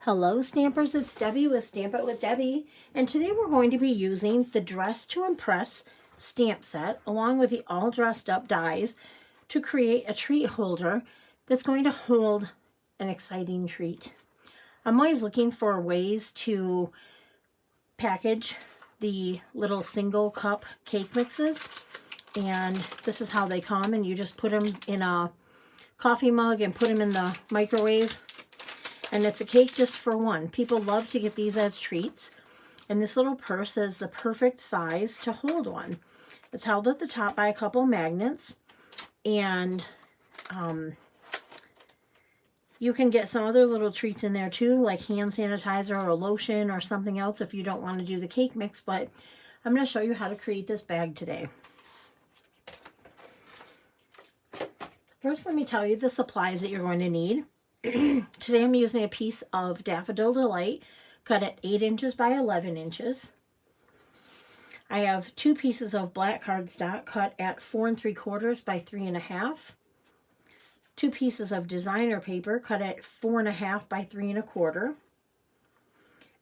Hello Stampers, it's Debbie with Stamp It with Debbie, and today we're going to be using the Dress to Impress stamp set along with the All Dressed Up dies to create a treat holder that's going to hold an exciting treat. I'm always looking for ways to package the little single cup cake mixes, and this is how they come, and you just put them in a coffee mug and put them in the microwave. And it's a cake just for one. People love to get these as treats. And this little purse is the perfect size to hold one. It's held at the top by a couple magnets. And you can get some other little treats in there too, like hand sanitizer or lotion or something else if you don't want to do the cake mix. But I'm going to show you how to create this bag today. First, let me tell you the supplies that you're going to need. Today I'm using a piece of Daffodil Delight cut at 8 inches by 11 inches. I have 2 pieces of black cardstock cut at 4 3/4 by 3 1/2. 2 pieces of designer paper cut at 4 1/2 by 3 1/4.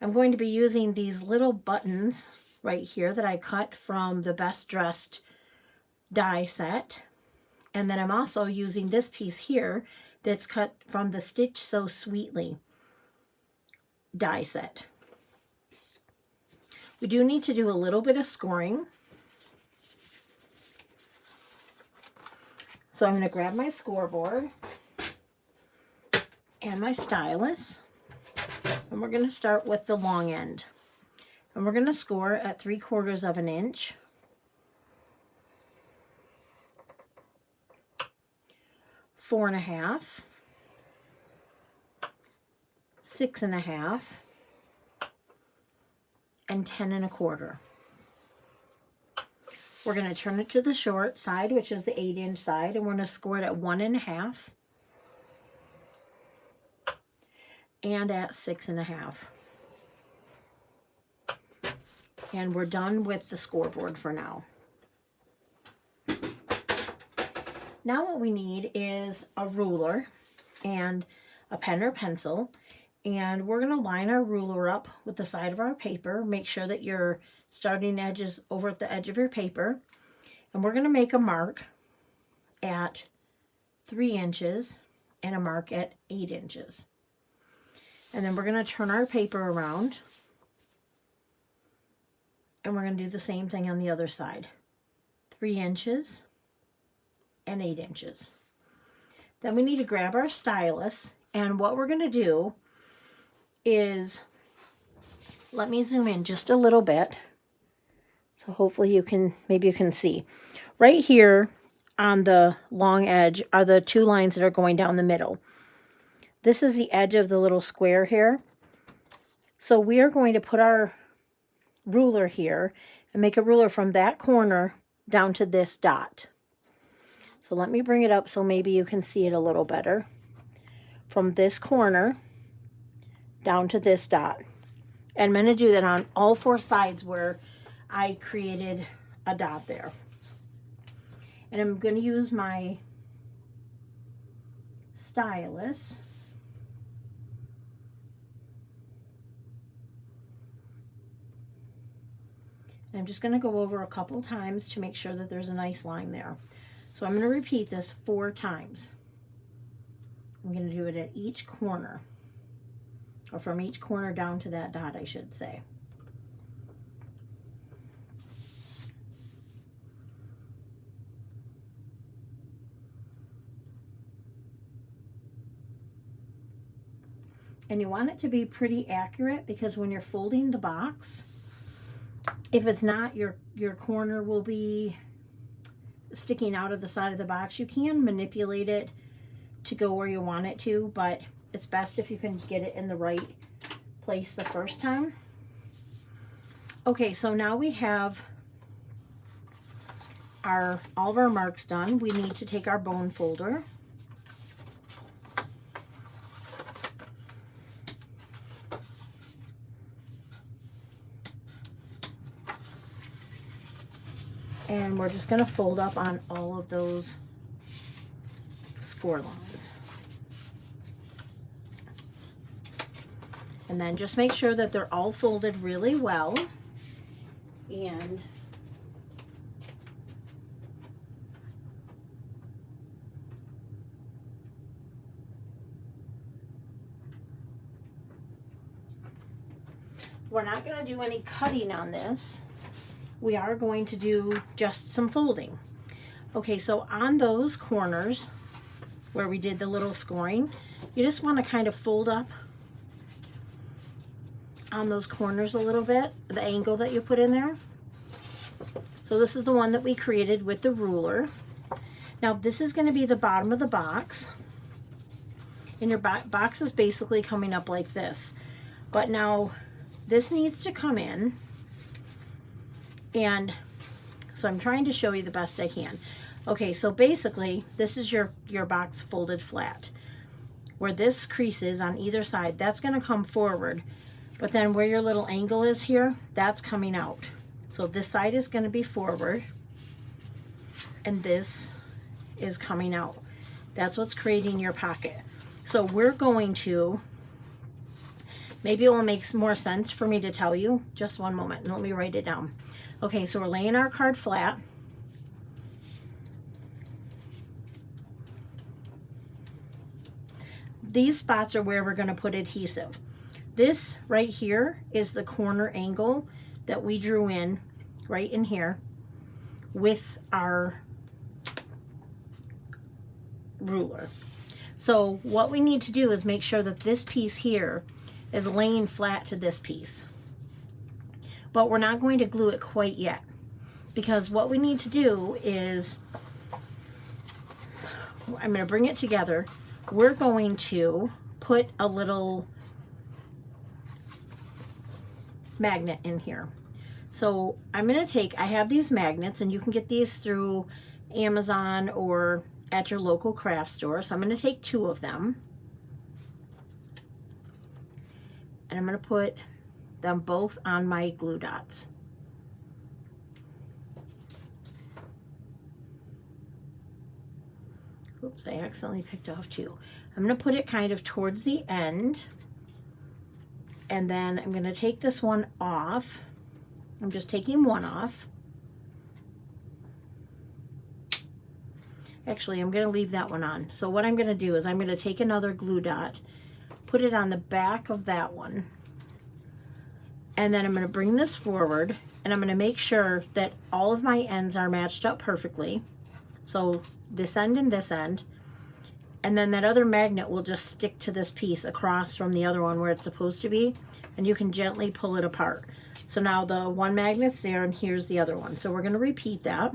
I'm going to be using these little buttons right here that I cut from the Best Dressed die set. And then I'm also using this piece here that's cut from the Stitch So Sweetly die set. We do need to do a little bit of scoring. So I'm going to grab my scoreboard and my stylus, and we're going to start with the long end. And we're going to score at 3/4 of an inch. 4 1/2, 6 1/2, and 10 1/4. We're going to turn it to the short side, which is the 8-inch side, and we're going to score it at 1 1/2 and at 6 1/2. And we're done with the scoreboard for now. Now what we need is a ruler and a pen or pencil, and we're going to line our ruler up with the side of our paper. Make sure that your starting edge is over at the edge of your paper, and we're going to make a mark at 3 inches and a mark at 8 inches. And then we're going to turn our paper around, and we're going to do the same thing on the other side. 3 inches and 8 inches. Then we need to grab our stylus, and what we're going to do is, let me zoom in just a little bit so hopefully maybe you can see. Right here on the long edge are the 2 lines that are going down the middle. This is the edge of the little square here. So we are going to put our ruler here and make a ruler from that corner down to this dot. So let me bring it up so maybe you can see it a little better. From this corner down to this dot. And I'm going to do that on all 4 sides where I created a dot there. And I'm going to use my stylus. And I'm just going to go over a couple times to make sure that there's a nice line there. So I'm going to repeat this 4 times. I'm going to do it at each corner, or from each corner down to that dot, I should say. And you want it to be pretty accurate, because when you're folding the box, if it's not, your corner will be sticking out of the side of the box. You can manipulate it to go where you want it to, but it's best if you can get it in the right place the first time. Okay, so now we have all of our marks done. We need to take our bone folder and we're just going to fold up on all of those score lines. And then just make sure that they're all folded really well. And we're not going to do any cutting on this. We are going to do just some folding. Okay, so on those corners where we did the little scoring, you just want to kind of fold up on those corners a little bit, the angle that you put in there. So this is the one that we created with the ruler. Now this is going to be the bottom of the box, and your box is basically coming up like this. But now this needs to come in, and so I'm trying to show you the best I can. Okay, so basically this is your box folded flat. Where this crease is on either side, that's going to come forward. But then where your little angle is here, that's coming out. So this side is going to be forward, and this is coming out. That's what's creating your pocket. So we're going to, maybe it will make more sense for me to tell you. Just one moment, and let me write it down. Okay, so we're laying our card flat. These spots are where we're going to put adhesive. This right here is the corner angle that we drew in right in here with our ruler. So what we need to do is make sure that this piece here is laying flat to this piece. But we're not going to glue it quite yet, because what we need to do is, I'm going to bring it together. We're going to put a little magnet in here. So I'm going to take, I have these magnets, and you can get these through Amazon or at your local craft store. So I'm going to take 2 of them, and I'm going to put them both on my glue dots. Oops, I accidentally picked off 2. I'm going to put it kind of towards the end, and then I'm going to take this one off. I'm just taking one off. Actually, I'm going to leave that one on. So what I'm going to do is I'm going to take another glue dot, put it on the back of that one, and then I'm going to bring this forward, and I'm going to make sure that all of my ends are matched up perfectly. So this end and this end, and then that other magnet will just stick to this piece across from the other one where it's supposed to be, and you can gently pull it apart. So now the one magnet's there, and here's the other one. So we're going to repeat that.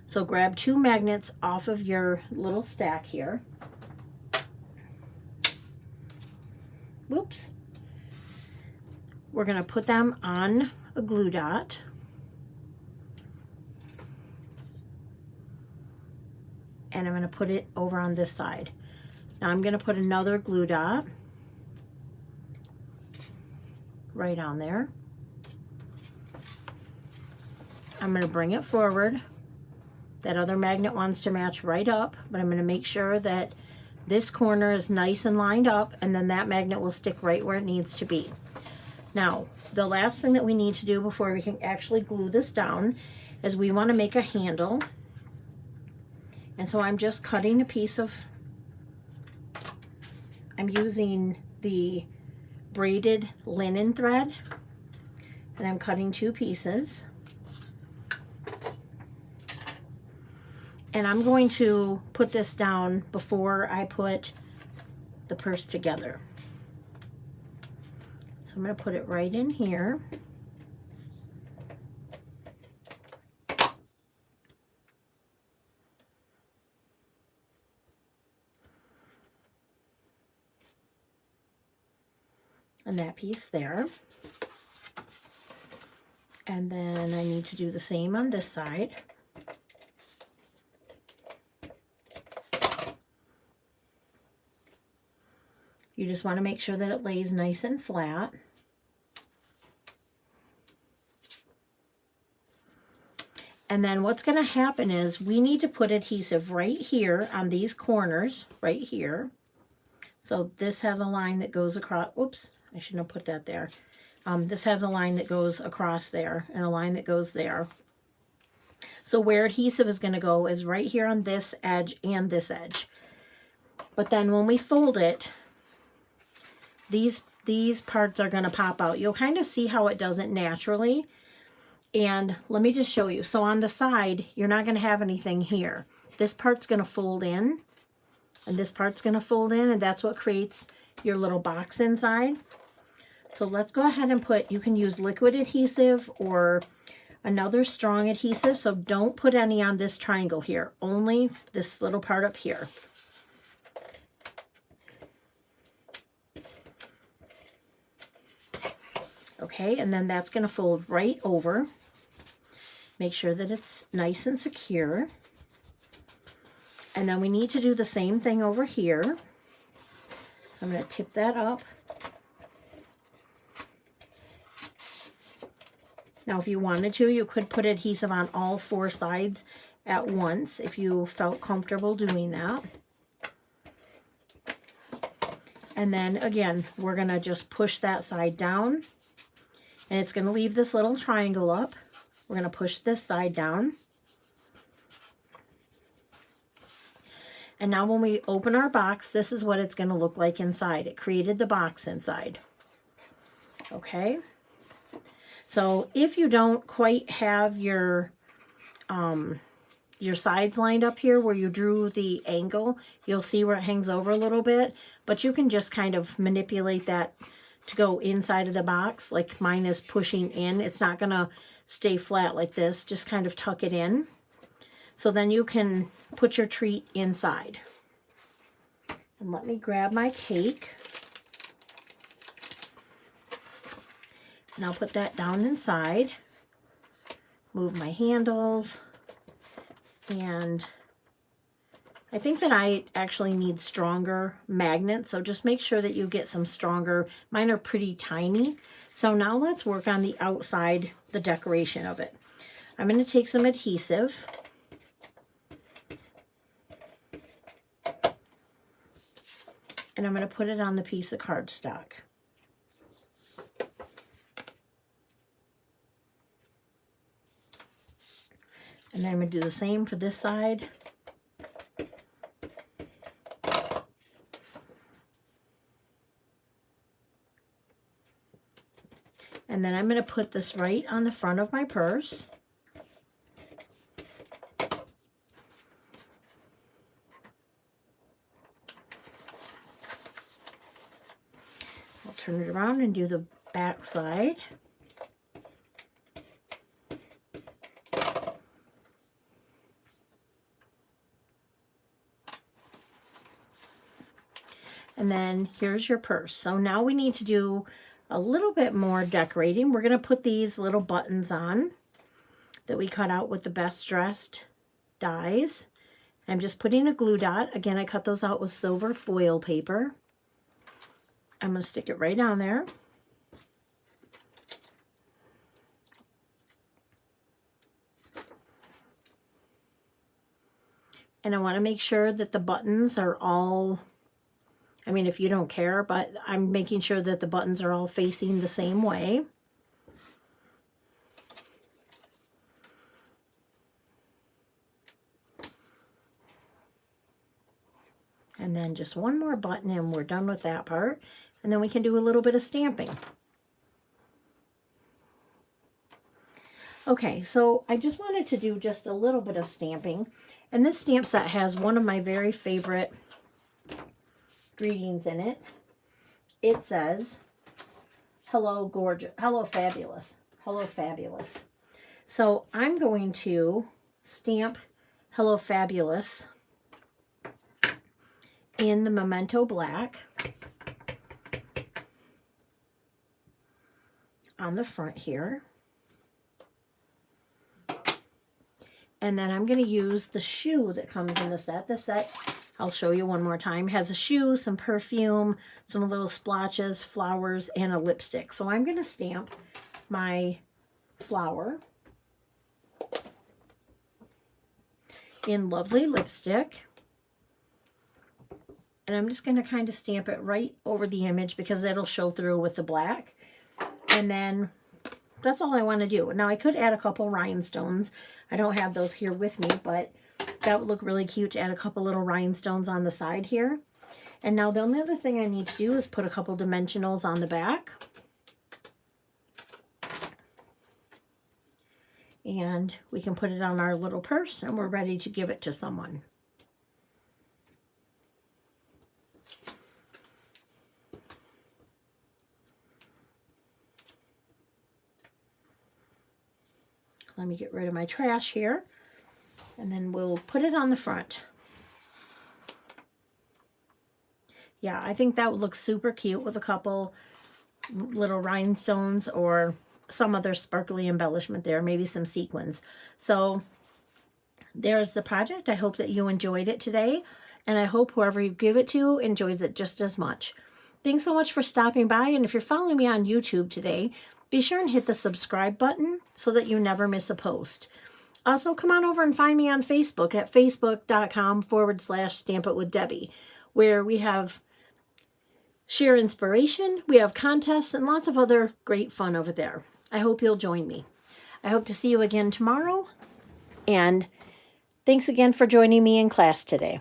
So grab 2 magnets off of your little stack here. Whoops. We're going to put them on a glue dot. And I'm going to put it over on this side. Now I'm going to put another glue dot right on there. I'm going to bring it forward. That other magnet wants to match right up, but I'm going to make sure that this corner is nice and lined up, and then that magnet will stick right where it needs to be. Now, the last thing that we need to do before we can actually glue this down is we want to make a handle. And so I'm just cutting a piece of, I'm using the braided linen thread, and I'm cutting 2 pieces. And I'm going to put this down before I put the purse together. So I'm going to put it right in here. And that piece there. And then I need to do the same on this side. You just want to make sure that it lays nice and flat. And then what's going to happen is we need to put adhesive right here on these corners, right here. So this has a line that goes across, oops, I shouldn't have put that there. This has a line that goes across there and a line that goes there. So where adhesive is going to go is right here on this edge and this edge. But then when we fold it, these parts are going to pop out. You'll kind of see how it does it naturally. And let me just show you. So on the side, you're not going to have anything here. This part's going to fold in, and this part's going to fold in, and that's what creates your little box inside. So let's go ahead and put, you can use liquid adhesive or another strong adhesive. So don't put any on this triangle here, only this little part up here. Okay, and then that's going to fold right over. Make sure that it's nice and secure. And then we need to do the same thing over here. So I'm going to tip that up. Now, if you wanted to, you could put adhesive on all 4 sides at once if you felt comfortable doing that. And then again, we're going to just push that side down, and it's going to leave this little triangle up. We're going to push this side down. And now when we open our box, this is what it's going to look like inside. It created the box inside. Okay. So if you don't quite have your sides lined up here where you drew the angle, you'll see where it hangs over a little bit, but you can just kind of manipulate that to go inside of the box. Like mine is pushing in. It's not going to stay flat like this. Just kind of tuck it in. So then you can put your treat inside. And let me grab my cake. And I'll put that down inside. Move my handles. And I think that I actually need stronger magnets. So just make sure that you get some stronger. Mine are pretty tiny. So now let's work on the outside, the decoration of it. I'm going to take some adhesive. And I'm going to put it on the piece of cardstock. And then I'm going to do the same for this side. And then I'm going to put this right on the front of my purse. I'll turn it around and do the back side. And then here's your purse. So now we need to do a little bit more decorating. We're going to put these little buttons on that we cut out with the Best Dressed dies. I'm just putting a glue dot. Again, I cut those out with silver foil paper. I'm going to stick it right down there. And I want to make sure that the buttons are all, I mean, if you don't care, but I'm making sure that the buttons are all facing the same way. And then just one more button and we're done with that part. And then we can do a little bit of stamping. Okay, so I just wanted to do just a little bit of stamping. And this stamp set has one of my very favorite greetings in it. It says, "Hello, gorgeous. Hello, fabulous. Hello, fabulous." So I'm going to stamp "Hello, fabulous" in the Memento Black on the front here. And then I'm going to use the shoe that comes in the set. The set, I'll show you one more time, has a shoe, some perfume, some little splotches, flowers, and a lipstick. So I'm going to stamp my flower in Lovely Lipstick. And I'm just going to kind of stamp it right over the image because it'll show through with the black. And then that's all I want to do. Now I could add a couple rhinestones. I don't have those here with me, but that would look really cute to add a couple little rhinestones on the side here. And now the only other thing I need to do is put a couple dimensionals on the back. And we can put it on our little purse and we're ready to give it to someone. Let me get rid of my trash here, and then we'll put it on the front. Yeah, I think that would look super cute with a couple little rhinestones or some other sparkly embellishment there, maybe some sequins. So there's the project. I hope that you enjoyed it today, and I hope whoever you give it to enjoys it just as much. Thanks so much for stopping by, and if you're following me on YouTube today, be sure and hit the subscribe button so that you never miss a post. Also, come on over and find me on Facebook at facebook.com/stampitwithdebbie, where we have share inspiration, we have contests, and lots of other great fun over there. I hope you'll join me. I hope to see you again tomorrow, and thanks again for joining me in class today.